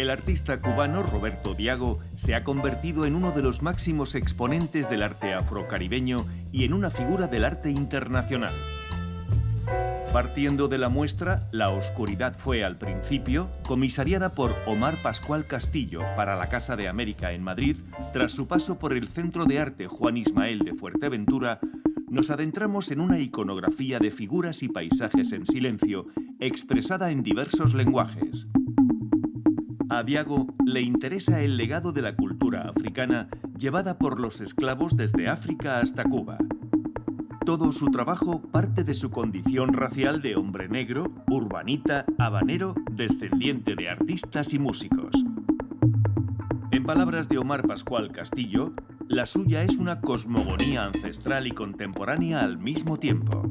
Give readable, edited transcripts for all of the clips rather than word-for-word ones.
El artista cubano Roberto Diago se ha convertido en uno de los máximos exponentes del arte afrocaribeño y en una figura del arte internacional. Partiendo de la muestra La oscuridad fue al principio, comisariada por Omar Pascual Castillo para la Casa de América en Madrid, tras su paso por el Centro de Arte Juan Ismael de Fuerteventura, nos adentramos en una iconografía de figuras y paisajes en silencio, expresada en diversos lenguajes. A Diago le interesa el legado de la cultura africana llevada por los esclavos desde África hasta Cuba. Todo su trabajo parte de su condición racial de hombre negro, urbanita, habanero, descendiente de artistas y músicos. En palabras de Omar Pascual Castillo, la suya es una cosmogonía ancestral y contemporánea al mismo tiempo.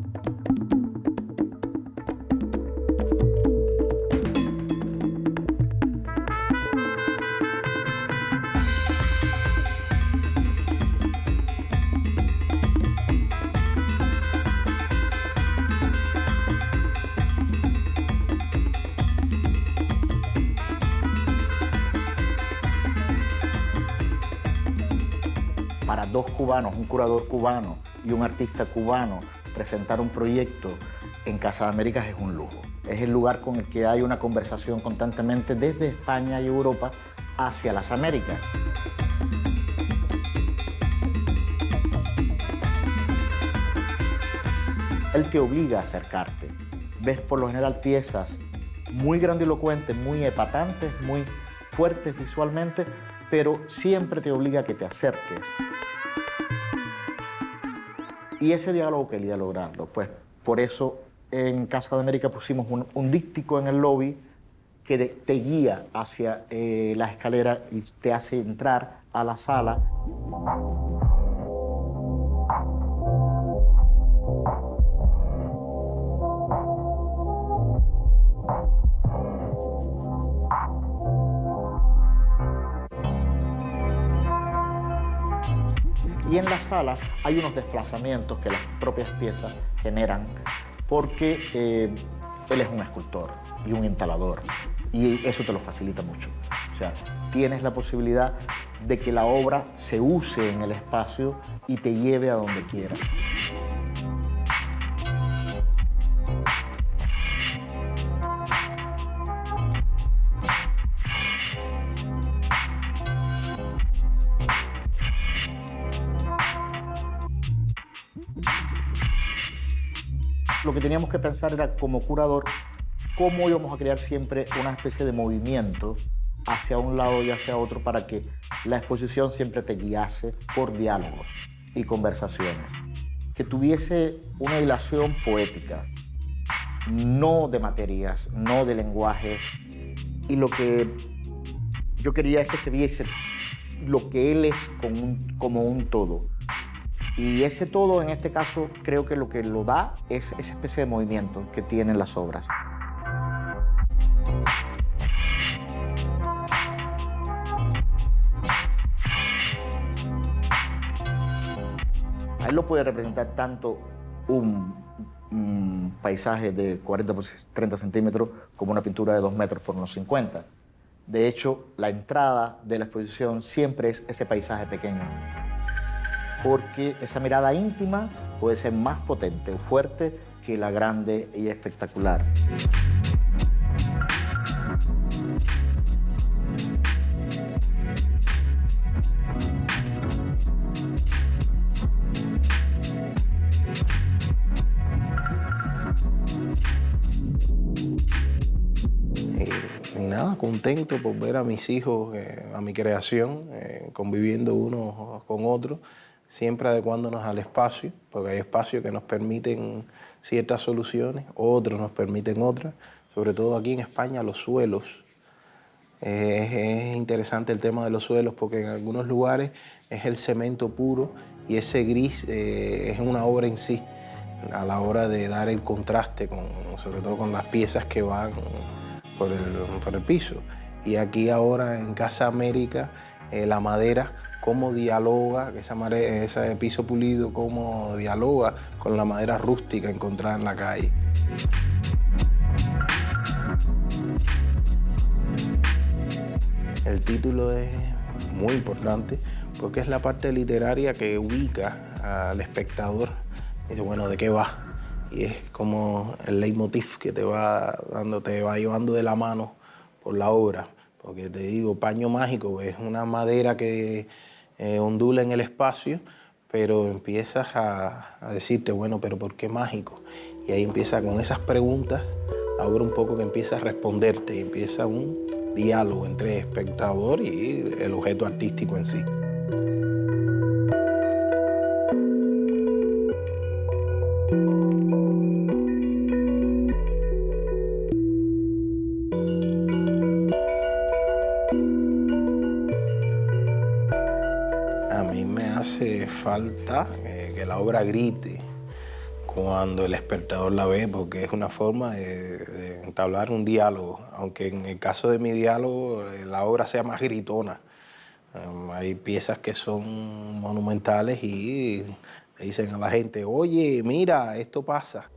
Para dos cubanos, un curador cubano y un artista cubano, presentar un proyecto en Casa de Américas es un lujo. Es el lugar con el que hay una conversación constantemente desde España y Europa hacia las Américas. Él te obliga a acercarte. Ves por lo general piezas muy grandilocuentes, muy epatantes, muy fuertes visualmente, pero siempre te obliga a que te acerques. Y ese diálogo quería lograrlo. Pues por eso en Casa de América pusimos un díptico en el lobby que te guía hacia la escalera y te hace entrar a la sala. Y en la sala hay unos desplazamientos que las propias piezas generan porque él es un escultor y un instalador y eso te lo facilita mucho. O sea, tienes la posibilidad de que la obra se use en el espacio y te lleve a donde quieras. Lo que teníamos que pensar era, como curador, cómo íbamos a crear siempre una especie de movimiento hacia un lado y hacia otro para que la exposición siempre te guiase por diálogos y conversaciones. Que tuviese una hilación poética, no de materias, no de lenguajes. Y lo que yo quería es que se viese lo que él es como un todo. Y ese todo, en este caso, creo que lo que lo da es esa especie de movimiento que tienen las obras. A él lo puede representar tanto un paisaje de 40 por 30 centímetros como una pintura de 2 metros por unos 50. De hecho, la entrada de la exposición siempre es ese paisaje pequeño, porque esa mirada íntima puede ser más potente o fuerte que la grande y espectacular. Y nada, contento por ver a mis hijos, a mi creación, conviviendo unos con otros, siempre adecuándonos al espacio, porque hay espacios que nos permiten ciertas soluciones, otros nos permiten otras, sobre todo aquí en España los suelos. Es interesante el tema de los suelos porque en algunos lugares es el cemento puro y ese gris es una obra en sí, a la hora de dar el contraste, sobre todo con las piezas que van por el piso. Y aquí ahora en Casa América, la madera, cómo dialoga, ese piso pulido, cómo dialoga con la madera rústica encontrada en la calle. El título es muy importante porque es la parte literaria que ubica al espectador. Dice, bueno, ¿de qué va? Y es como el leitmotiv que te va dando, te va llevando de la mano por la obra. Porque te digo, Paño Mágico es una madera que ondula en el espacio, pero empiezas a decirte, bueno, pero ¿por qué mágico? Y ahí empieza con esas preguntas, ahora un poco que empieza a responderte y empieza un diálogo entre espectador y el objeto artístico en sí. A mí me hace falta que la obra grite cuando el espectador la ve, porque es una forma de entablar un diálogo, aunque en el caso de mi diálogo la obra sea más gritona. Hay piezas que son monumentales y le dicen a la gente, oye, mira, esto pasa.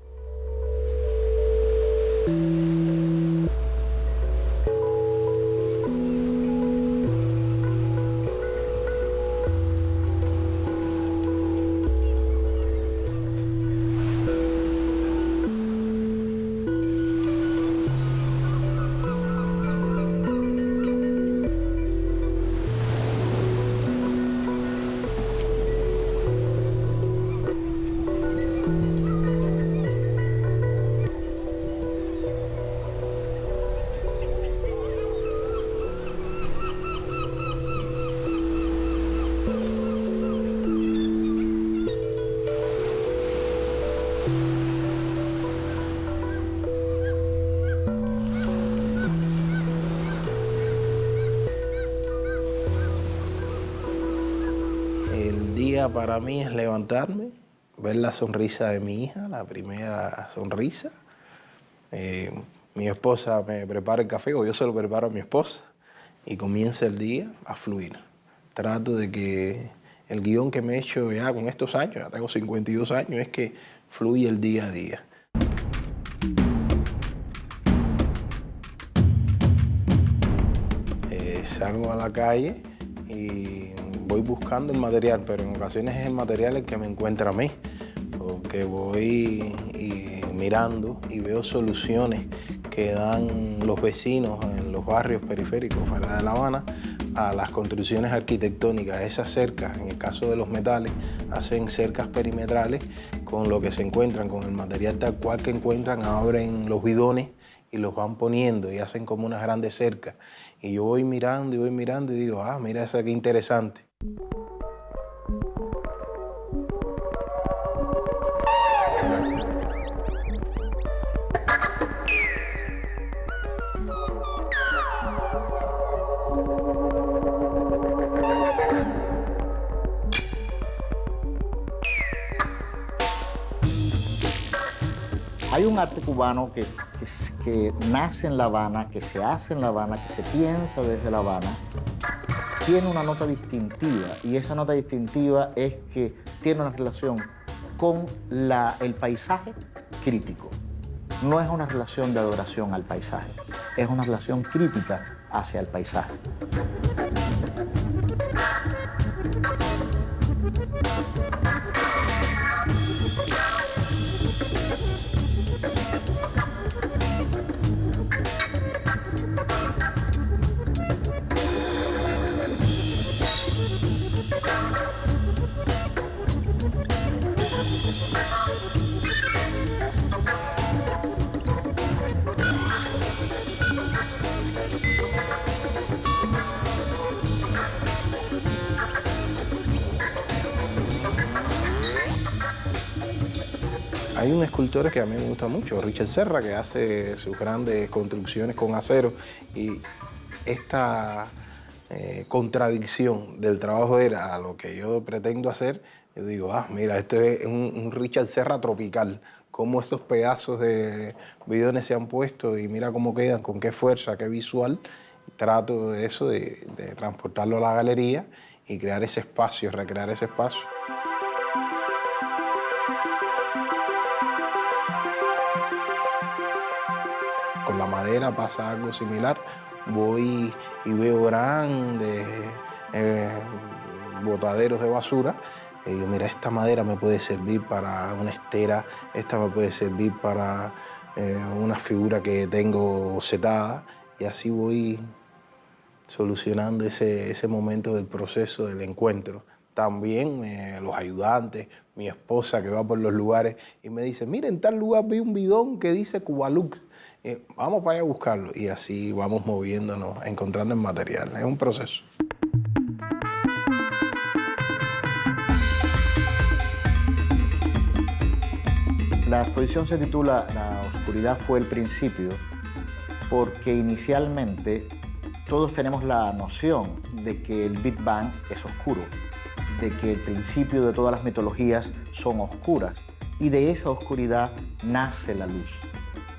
El día para mí es levantarme, ver la sonrisa de mi hija, la primera sonrisa. Mi esposa me prepara el café o yo se lo preparo a mi esposa y comienza el día a fluir. Trato de que el guión que me he hecho ya con estos años, ya tengo 52 años, es que fluye el día a día. Salgo a la calle y voy buscando el material, pero en ocasiones es el material el que me encuentra a mí, porque voy mirando y veo soluciones que dan los vecinos en los barrios periféricos fuera de La Habana a las construcciones arquitectónicas. Esas cercas, en el caso de los metales, hacen cercas perimetrales con lo que se encuentran, con el material tal cual que encuentran, abren los bidones y los van poniendo y hacen como unas grandes cercas. Y yo voy mirando y digo, ah, mira esa qué interesante. Hay un arte cubano que nace en La Habana, que se hace en La Habana, que se piensa desde La Habana, tiene una nota distintiva, y esa nota distintiva es que tiene una relación con el paisaje crítico. No es una relación de adoración al paisaje, es una relación crítica hacia el paisaje. Hay un escultor que a mí me gusta mucho, Richard Serra, que hace sus grandes construcciones con acero, y esta contradicción del trabajo era a lo que yo pretendo hacer, yo digo, ah, mira, esto es un Richard Serra tropical, cómo estos pedazos de bidones se han puesto y mira cómo quedan, con qué fuerza, qué visual. Trato de eso, de transportarlo a la galería y crear ese espacio, recrear ese espacio. Con la madera pasa algo similar, voy y veo grandes botaderos de basura y digo, mira, esta madera me puede servir para una estera, esta me puede servir para una figura que tengo setada, y así voy solucionando ese momento del proceso del encuentro. También los ayudantes, mi esposa que va por los lugares y me dice, mira, en tal lugar vi un bidón que dice Cubalux, vamos para allá a buscarlo. Y así vamos moviéndonos, encontrando el material. Es un proceso. La exposición se titula La oscuridad fue el principio porque inicialmente todos tenemos la noción de que el Big Bang es oscuro, de que el principio de todas las mitologías son oscuras y de esa oscuridad nace la luz.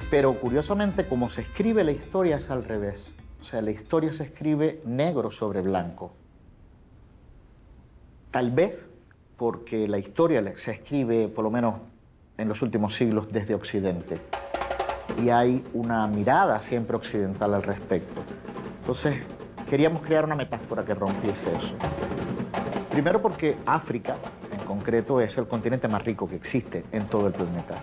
Pero curiosamente, como se escribe la historia es al revés. O sea, la historia se escribe negro sobre blanco. Tal vez porque la historia se escribe, por lo menos en los últimos siglos, desde Occidente. Y hay una mirada siempre occidental al respecto. Entonces, queríamos crear una metáfora que rompiese eso. Primero porque África, en concreto, es el continente más rico que existe en todo el planeta.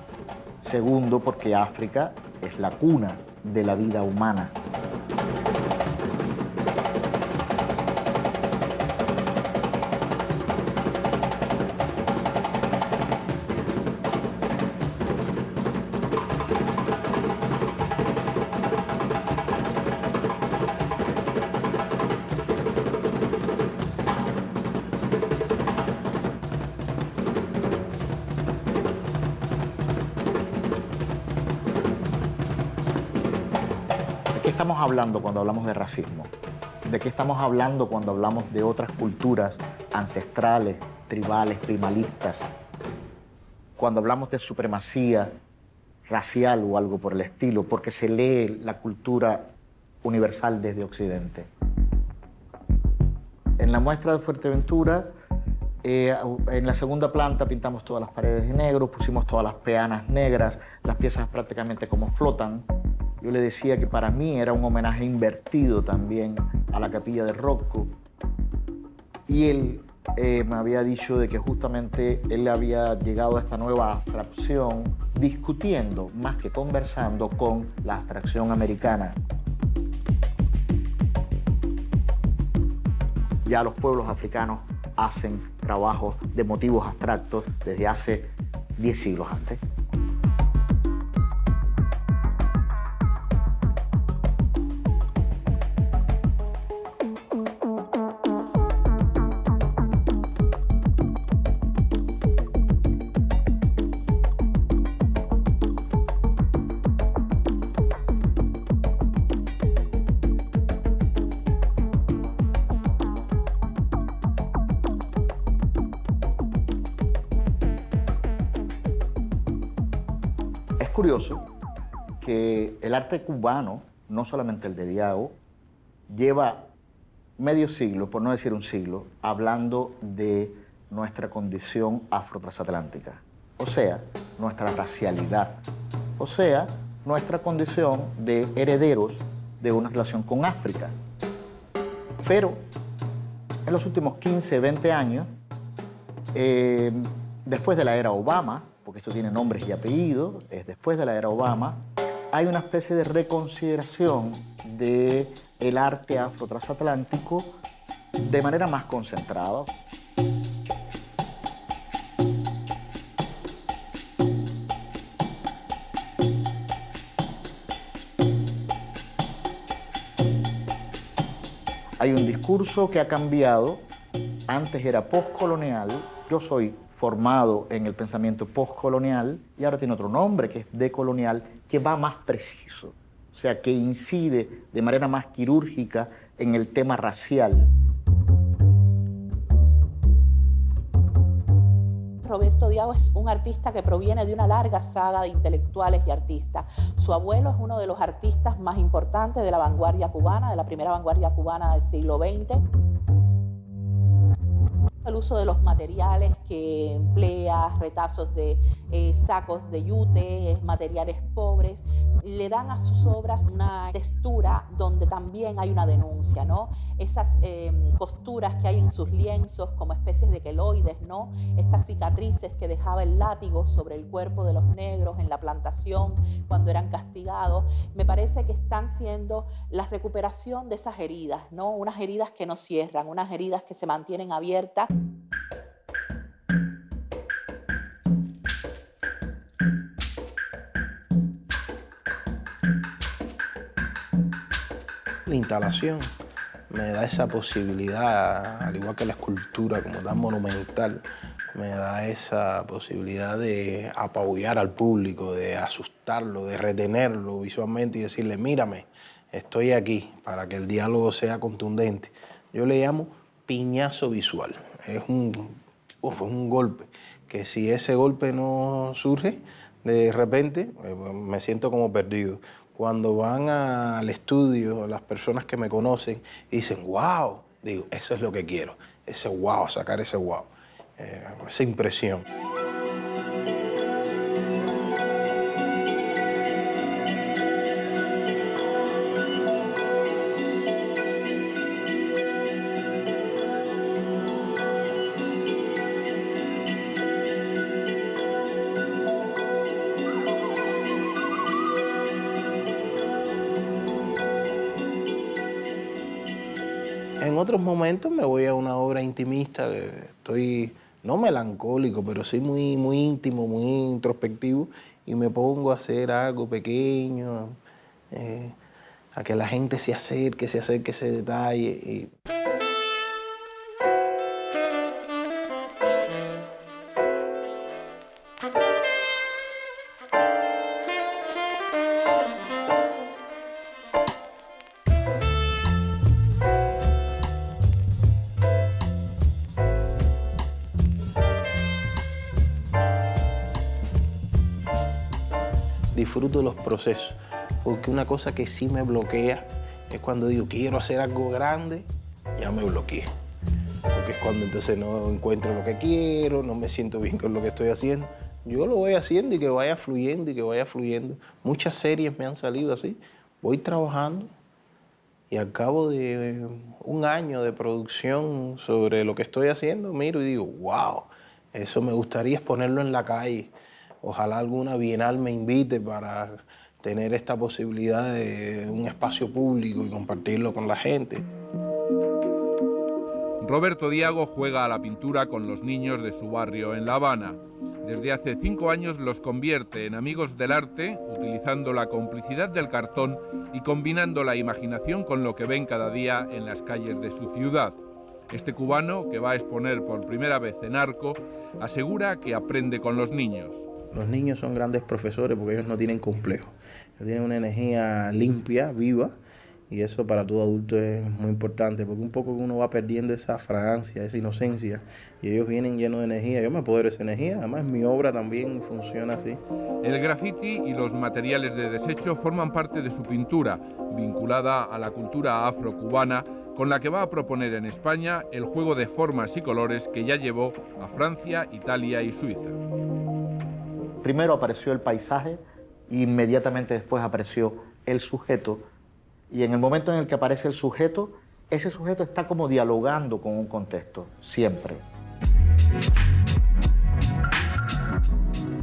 Segundo, porque África es la cuna de la vida humana. ¿De qué estamos hablando cuando hablamos de racismo? ¿De qué estamos hablando cuando hablamos de otras culturas ancestrales, tribales, primalistas? Cuando hablamos de supremacía racial o algo por el estilo, porque se lee la cultura universal desde Occidente. En la muestra de Fuerteventura, en la segunda planta pintamos todas las paredes de negro, pusimos todas las peanas negras, las piezas prácticamente como flotan. Yo le decía que para mí era un homenaje invertido también a la capilla de Rothko. Y él me había dicho de que justamente él había llegado a esta nueva abstracción discutiendo, más que conversando, con la abstracción americana. Ya los pueblos africanos hacen trabajos de motivos abstractos desde hace 10 siglos antes. Es curioso que el arte cubano, no solamente el de Diago, lleva medio siglo, por no decir un siglo, hablando de nuestra condición afro-transatlántica, o sea, nuestra racialidad, o sea, nuestra condición de herederos de una relación con África. Pero en los últimos 15, 20 años, después de la era Obama, porque esto tiene nombres y apellidos, es después de la era Obama, hay una especie de reconsideración del arte afro-transatlántico de manera más concentrada. Hay un discurso que ha cambiado, antes era postcolonial, yo soy formado en el pensamiento postcolonial y ahora tiene otro nombre que es decolonial, que va más preciso, o sea, que incide de manera más quirúrgica en el tema racial. Roberto Diago es un artista que proviene de una larga saga de intelectuales y artistas. Su abuelo es uno de los artistas más importantes de la vanguardia cubana, de la primera vanguardia cubana del siglo XX. el uso de los materiales que emplea, retazos de sacos de yute, materiales pobres, le dan a sus obras una textura donde también hay una denuncia, ¿no? Esas costuras que hay en sus lienzos como especies de queloides, ¿no? Estas cicatrices que dejaba el látigo sobre el cuerpo de los negros en la plantación cuando eran castigados, me parece que están siendo la recuperación de esas heridas, ¿no? Unas heridas que no cierran, unas heridas que se mantienen abiertas. La instalación me da esa posibilidad, al igual que la escultura como tan monumental, me da esa posibilidad de apabullar al público, de asustarlo, de retenerlo visualmente y decirle, mírame, estoy aquí, para que el diálogo sea contundente. Yo le llamo piñazo visual. Es un golpe, que si ese golpe no surge, de repente me siento como perdido. Cuando van al estudio, las personas que me conocen y dicen, wow, digo, eso es lo que quiero, ese wow, sacar ese wow, esa impresión. En otros momentos me voy a una obra intimista, estoy no melancólico, pero sí muy íntimo, muy introspectivo, y me pongo a hacer algo pequeño, a que la gente se acerque ese detalle. Disfruto los procesos, porque una cosa que sí me bloquea es cuando digo quiero hacer algo grande, ya me bloqueé. Porque es cuando entonces no encuentro lo que quiero, no me siento bien con lo que estoy haciendo. Yo lo voy haciendo y que vaya fluyendo y que vaya fluyendo. Muchas series me han salido así. Voy trabajando y al cabo de un año de producción sobre lo que estoy haciendo, miro y digo, wow, eso me gustaría exponerlo en la calle. Ojalá alguna bienal me invite para tener esta posibilidad de un espacio público y compartirlo con la gente. Roberto Diago juega a la pintura con los niños de su barrio en La Habana. Desde hace 5 años los convierte en amigos del arte, utilizando la complicidad del cartón y combinando la imaginación con lo que ven cada día en las calles de su ciudad. Este cubano, que va a exponer por primera vez en Arco, asegura que aprende con los niños. Los niños son grandes profesores porque ellos no tienen complejos. Ellos tienen una energía limpia, viva, y eso para todo adulto es muy importante porque un poco uno va perdiendo esa fragancia, esa inocencia, y ellos vienen llenos de energía. Yo me apodero de esa energía, además mi obra también funciona así. El graffiti y los materiales de desecho forman parte de su pintura, vinculada a la cultura afrocubana, con la que va a proponer en España el juego de formas y colores que ya llevó a Francia, Italia y Suiza. Primero apareció el paisaje e inmediatamente después apareció el sujeto. Y en el momento en el que aparece el sujeto, ese sujeto está como dialogando con un contexto, siempre.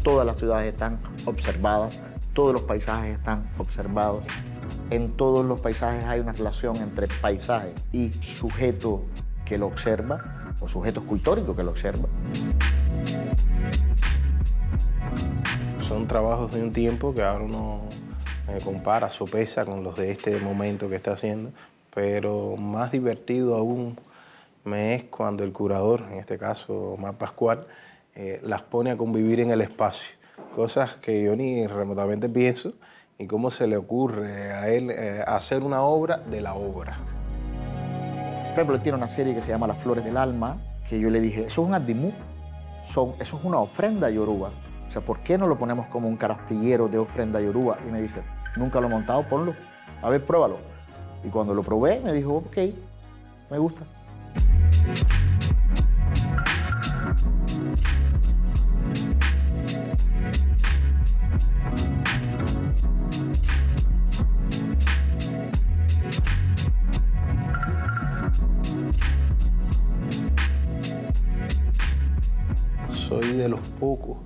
Todas las ciudades están observadas, todos los paisajes están observados. En todos los paisajes hay una relación entre paisaje y sujeto que lo observa, o sujeto escultórico que lo observa. Son trabajos de un tiempo que ahora uno compara, sopesa con los de este momento que está haciendo, pero más divertido aún me es cuando el curador, en este caso Omar Pascual, las pone a convivir en el espacio, cosas que yo ni remotamente pienso, y cómo se le ocurre a él hacer una obra de la obra. Por ejemplo, él tiene una serie que se llama Las Flores del Alma, que yo le dije, eso es un adimú, eso es una ofrenda yoruba. O sea, ¿por qué no lo ponemos como un carastillero de ofrenda yoruba? Y me dice, nunca lo he montado, ponlo. A ver, pruébalo. Y cuando lo probé, me dijo, ok, me gusta. soy de los pocos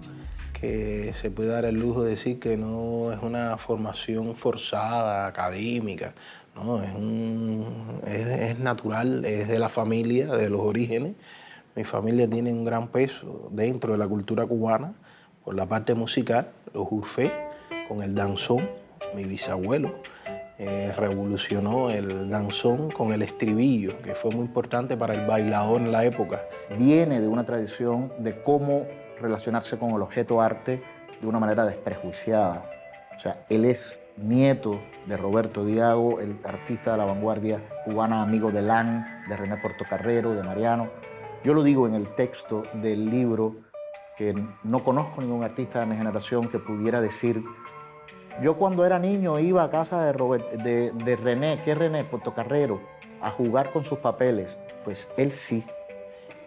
que se puede dar el lujo de decir que no es una formación forzada, académica, no, es natural, es de la familia, de los orígenes. Mi familia tiene un gran peso dentro de la cultura cubana por la parte musical, los urfés, con el danzón. Mi bisabuelo revolucionó el danzón con el estribillo, que fue muy importante para el bailador en la época. Viene de una tradición de cómo relacionarse con el objeto arte de una manera desprejuiciada. O sea, él es nieto de Roberto Diago, el artista de la vanguardia cubana, amigo de Lan, de René Portocarrero, de Mariano. Yo lo digo en el texto del libro, que no conozco ningún artista de mi generación que pudiera decir: yo cuando era niño iba a casa de René, ¿qué René? Portocarrero, a jugar con sus papeles. Pues él sí.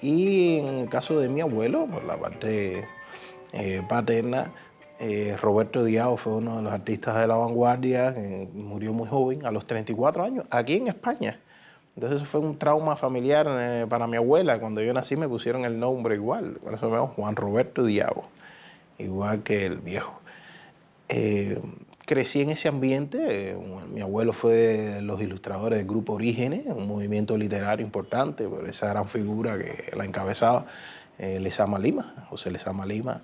Y en el caso de mi abuelo, por la parte paterna, Roberto Diago fue uno de los artistas de la vanguardia, murió muy joven, a los 34 años, aquí en España. Entonces eso fue un trauma familiar para mi abuela. Cuando yo nací me pusieron el nombre igual, por eso me llamo Juan Roberto Diago, igual que el viejo. Crecí en ese ambiente. Mi abuelo fue de los ilustradores del Grupo Orígenes, un movimiento literario importante por esa gran figura que la encabezaba, Lezama Lima, José Lezama Lima,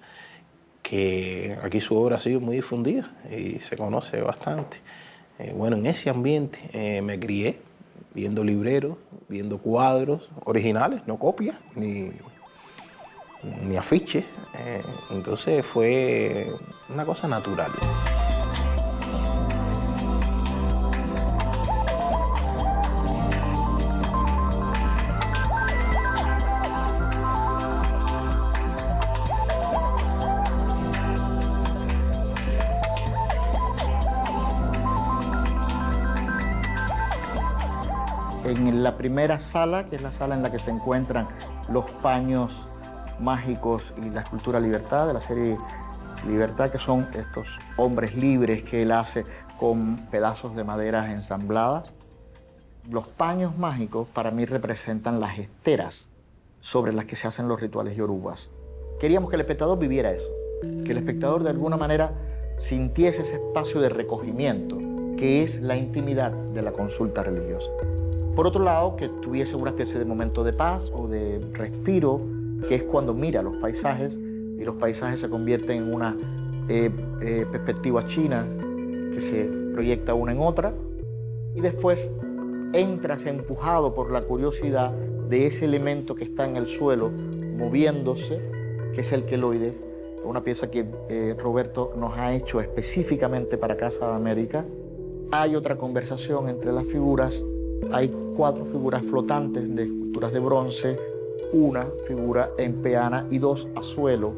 que aquí su obra ha sido muy difundida y se conoce bastante. Bueno, en ese ambiente me crié, viendo libreros, viendo cuadros originales, no copias, ni afiches. Entonces fue una cosa natural. En la primera sala, que es la sala en la que se encuentran los paños mágicos y la escultura Libertad, de la serie Libertad, que son estos hombres libres que él hace con pedazos de maderas ensambladas. Los paños mágicos para mí representan las esteras sobre las que se hacen los rituales yorubas. Queríamos que el espectador viviera eso, que el espectador de alguna manera sintiese ese espacio de recogimiento, que es la intimidad de la consulta religiosa. Por otro lado, que tuviese una especie de momento de paz o de respiro, que es cuando mira los paisajes y los paisajes se convierten en una perspectiva china que se proyecta una en otra, y después entras empujado por la curiosidad de ese elemento que está en el suelo moviéndose, que es el queloide, una pieza que Roberto nos ha hecho específicamente para Casa de América. Hay otra conversación entre las figuras. Hay 4 figuras flotantes de esculturas de bronce, una figura en peana y 2 a suelo,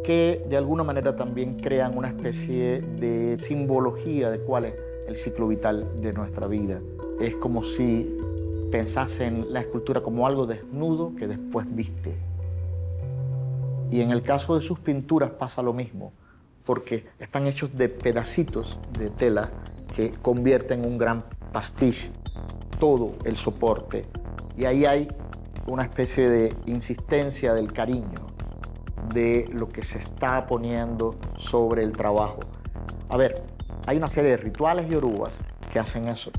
que de alguna manera también crean una especie de simbología de cuál es el ciclo vital de nuestra vida. Es como si pensasen la escultura como algo desnudo que después viste. Y en el caso de sus pinturas pasa lo mismo, porque están hechos de pedacitos de tela que convierten un gran pastiche todo el soporte, y ahí hay una especie de insistencia del cariño, de lo que se está poniendo sobre el trabajo. A ver, hay una serie de rituales yorubas que hacen eso.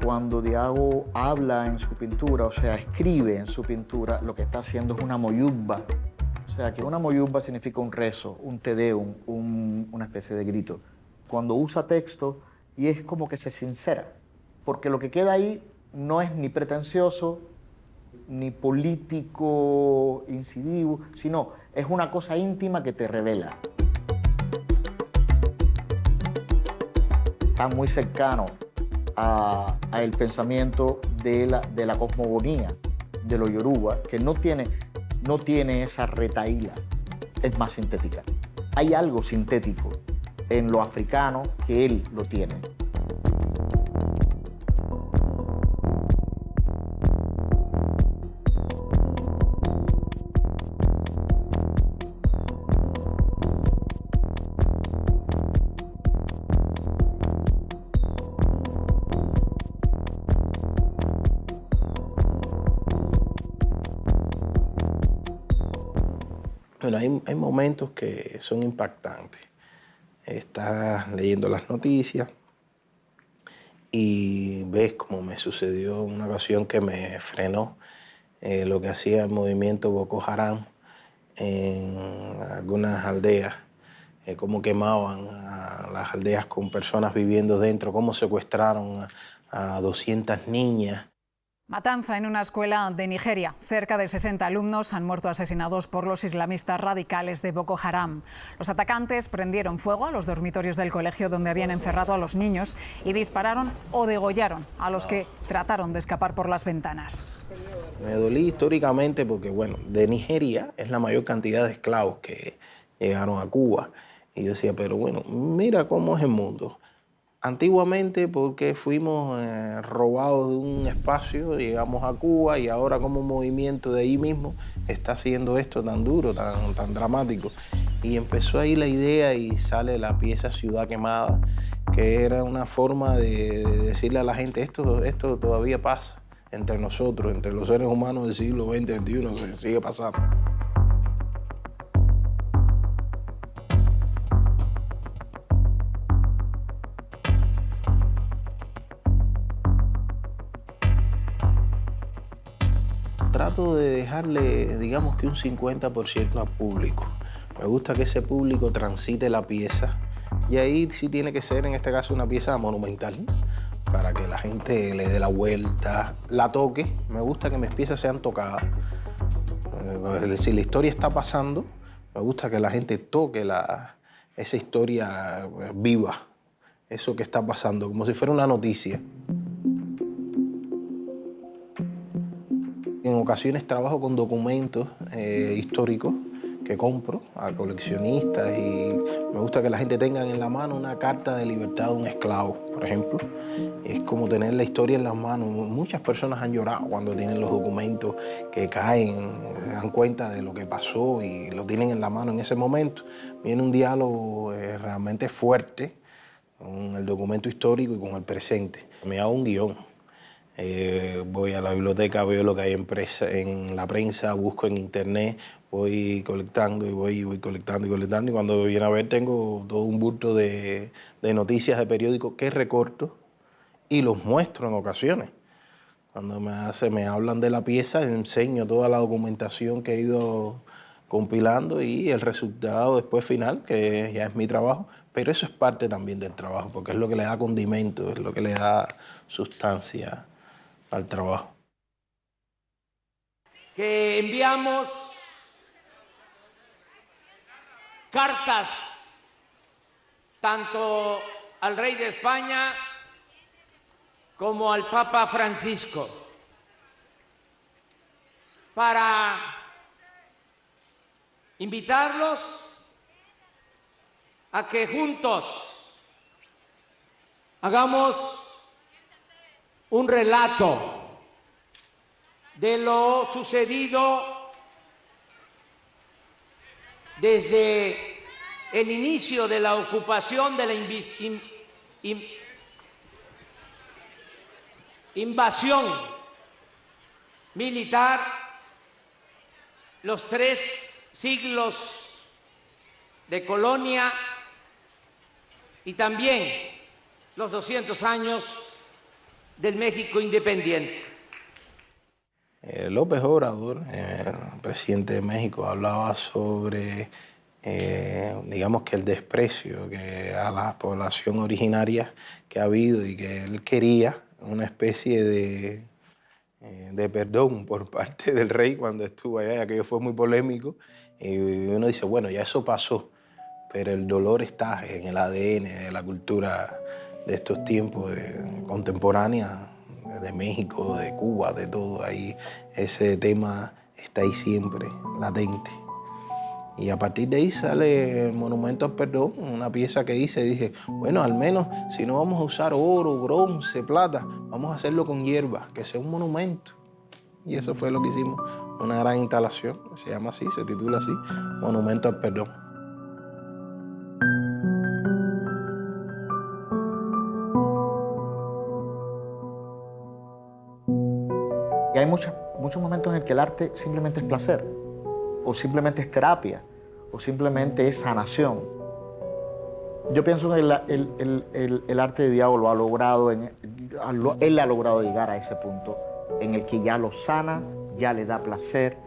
Cuando Diago habla en su pintura, o sea, escribe en su pintura, lo que está haciendo es una moyubba. O sea, que una moyubba significa un rezo, un te deum, una especie de grito. Cuando usa texto, y es como que se sincera, porque lo que queda ahí no es ni pretencioso, ni político incisivo, sino es una cosa íntima que te revela. Está muy cercano a el pensamiento de la cosmogonía de los yoruba, que no tiene esa retahíla, es más sintética. Hay algo sintético en lo africano que él lo tiene. Bueno, hay momentos que son impactantes. Estás leyendo las noticias y ves, como me sucedió en una ocasión, que me frenó lo que hacía el movimiento Boko Haram en algunas aldeas, cómo quemaban a las aldeas con personas viviendo dentro, cómo secuestraron a 200 niñas. Matanza en una escuela de Nigeria. Cerca de 60 alumnos han muerto asesinados por los islamistas radicales de Boko Haram. Los atacantes prendieron fuego a los dormitorios del colegio donde habían encerrado a los niños y dispararon o degollaron a los que trataron de escapar por las ventanas. Me dolí históricamente porque, bueno, de Nigeria es la mayor cantidad de esclavos que llegaron a Cuba. Y yo decía, pero bueno, mira cómo es el mundo. Antiguamente, porque fuimos robados de un espacio, llegamos a Cuba y ahora como un movimiento de ahí mismo está haciendo esto tan duro, tan dramático. Y empezó ahí la idea y sale la pieza Ciudad Quemada, que era una forma de decirle a la gente, esto todavía pasa entre nosotros, entre los seres humanos del siglo XX, XXI, se sigue pasando. Trato de dejarle, digamos que un 50% al público. Me gusta que ese público transite la pieza y ahí sí tiene que ser, en este caso, una pieza monumental para que la gente le dé la vuelta, la toque. Me gusta que mis piezas sean tocadas. Si la historia está pasando, me gusta que la gente toque esa historia viva, eso que está pasando, como si fuera una noticia. En ocasiones trabajo con documentos históricos que compro a coleccionistas y me gusta que la gente tenga en la mano una carta de libertad de un esclavo, por ejemplo. Es como tener la historia en las manos. Muchas personas han llorado cuando tienen los documentos que caen, se dan cuenta de lo que pasó y lo tienen en la mano en ese momento. Viene un diálogo realmente fuerte con el documento histórico y con el presente. Me hago un guión. Voy a la biblioteca, veo lo que hay en la prensa, busco en internet, voy colectando y voy colectando y colectando. Y cuando viene a ver, tengo todo un bulto de noticias de periódicos que recorto y los muestro en ocasiones. Cuando me hablan de la pieza, enseño toda la documentación que he ido compilando y el resultado después final, que ya es mi trabajo. Pero eso es parte también del trabajo, porque es lo que le da condimento, es lo que le da sustancia al trabajo. Que enviamos cartas tanto al rey de España como al Papa Francisco para invitarlos a que juntos hagamos un relato de lo sucedido desde el inicio de la ocupación de la invasión militar, los 3 siglos de colonia y también los 200 años del México independiente. López Obrador, el presidente de México, hablaba sobre, digamos que el desprecio que a la población originaria que ha habido y que él quería una especie de de perdón por parte del rey cuando estuvo allá, aquello fue muy polémico, y uno dice, bueno, ya eso pasó, pero el dolor está en el ADN de la cultura de estos tiempos contemporánea, de México, de Cuba, de todo, ahí ese tema está ahí siempre, latente. Y a partir de ahí sale el Monumento al Perdón, una pieza que hice y dije, bueno, al menos si no vamos a usar oro, bronce, plata, vamos a hacerlo con hierba, que sea un monumento. Y eso fue lo que hicimos, una gran instalación, se llama así, se titula así, Monumento al Perdón. Y hay muchos momentos en que el arte simplemente es placer, o simplemente es terapia, o simplemente es sanación. Yo pienso que el arte de Diago lo ha logrado, él ha logrado llegar a ese punto en el que ya lo sana, ya le da placer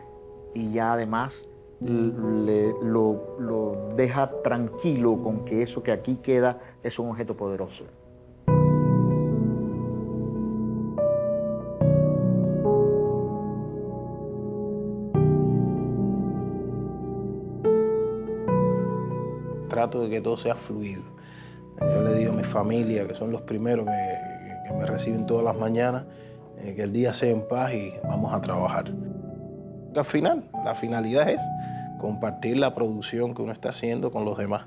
y ya además lo deja tranquilo con que eso que aquí queda es un objeto poderoso. Trato de que todo sea fluido. Yo le digo a mi familia, que son los primeros que me reciben todas las mañanas, que el día sea en paz y vamos a trabajar. Al final, la finalidad es compartir la producción que uno está haciendo con los demás.